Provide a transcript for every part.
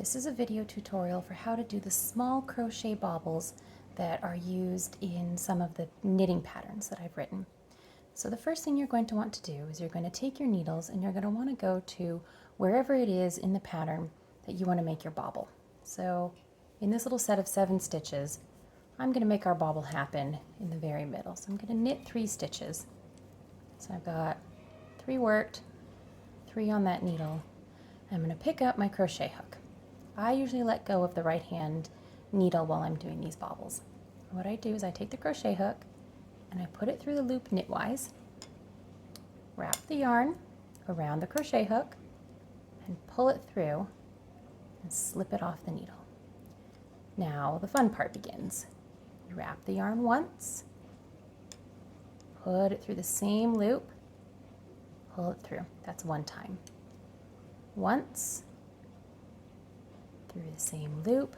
This is a video tutorial for how to do the small crochet bobbles that are used in some of the knitting patterns that I've written. So the first thing you're going to want to do is you're going to take your needles and you're going to want to go to wherever it is in the pattern that you want to make your bobble. So in this little set of 7 stitches, I'm going to make our bobble happen in the very middle. So I'm going to knit 3 stitches. So I've got 3 worked, 3 on that needle. I'm going to pick up my crochet hook. I usually let go of the right hand needle while I'm doing these bobbles. And what I do is I take the crochet hook and I put it through the loop knitwise, wrap the yarn around the crochet hook and pull it through and slip it off the needle. Now the fun part begins. You wrap the yarn once, put it through the same loop, pull it through. That's one time. Once, through the same loop,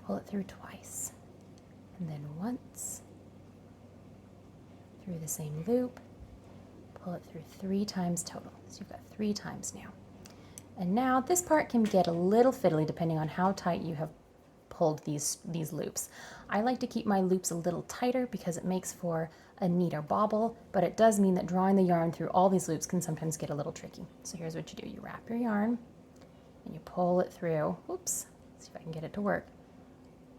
pull it through twice, and then once, through the same loop, pull it through 3 times total. So you've got 3 times now. And now this part can get a little fiddly depending on how tight you have pulled these loops. I like to keep my loops a little tighter because it makes for a neater bobble, but it does mean that drawing the yarn through all these loops can sometimes get a little tricky. So here's what you do. You wrap your yarn and you pull it through, oops, see if I can get it to work,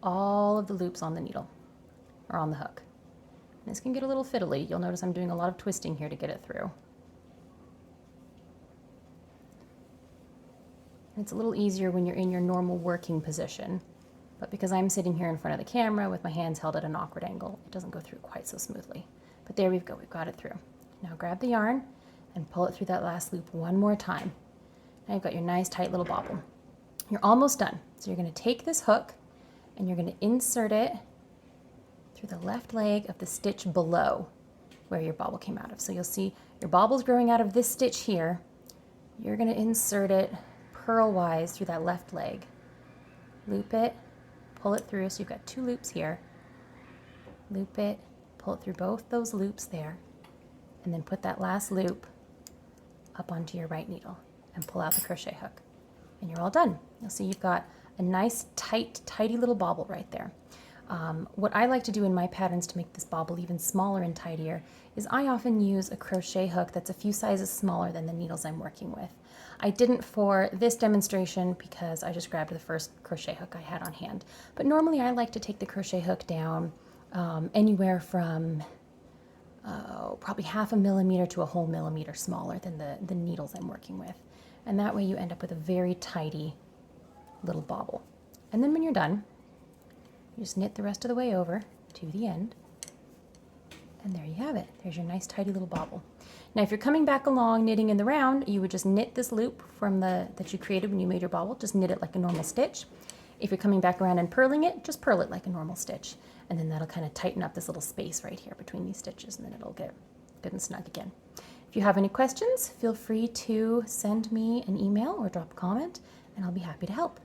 all of the loops on the needle, or on the hook. And this can get a little fiddly. You'll notice I'm doing a lot of twisting here to get it through. And it's a little easier when you're in your normal working position, but because I'm sitting here in front of the camera with my hands held at an awkward angle, it doesn't go through quite so smoothly. But there we go, we've got it through. Now grab the yarn and pull it through that last loop one more time. Now you've got your nice tight little bobble. You're almost done. So you're going to take this hook and you're going to insert it through the left leg of the stitch below where your bobble came out of. So you'll see your bobble's growing out of this stitch here. You're going to insert it purlwise through that left leg. Loop it, pull it through. So you've got 2 loops here. Loop it, pull it through both those loops there, and then put that last loop up onto your right needle and pull out the crochet hook. And you're all done. You'll see you've got a nice, tidy little bobble right there. What I like to do in my patterns to make this bobble even smaller and tidier is I often use a crochet hook that's a few sizes smaller than the needles I'm working with. I didn't for this demonstration because I just grabbed the first crochet hook I had on hand. But normally I like to take the crochet hook down anywhere from probably 1/2 millimeter to a whole millimeter smaller than the needles I'm working with. And that way you end up with a very tidy little bobble. And then when you're done, you just knit the rest of the way over to the end. And there you have it. There's your nice tidy little bobble. Now if you're coming back along knitting in the round, you would just knit this loop from that you created when you made your bobble. Just knit it like a normal stitch. If you're coming back around and purling it, just purl it like a normal stitch. And then that'll kind of tighten up this little space right here between these stitches, and then it'll get good and snug again. If you have any questions, feel free to send me an email or drop a comment, and I'll be happy to help.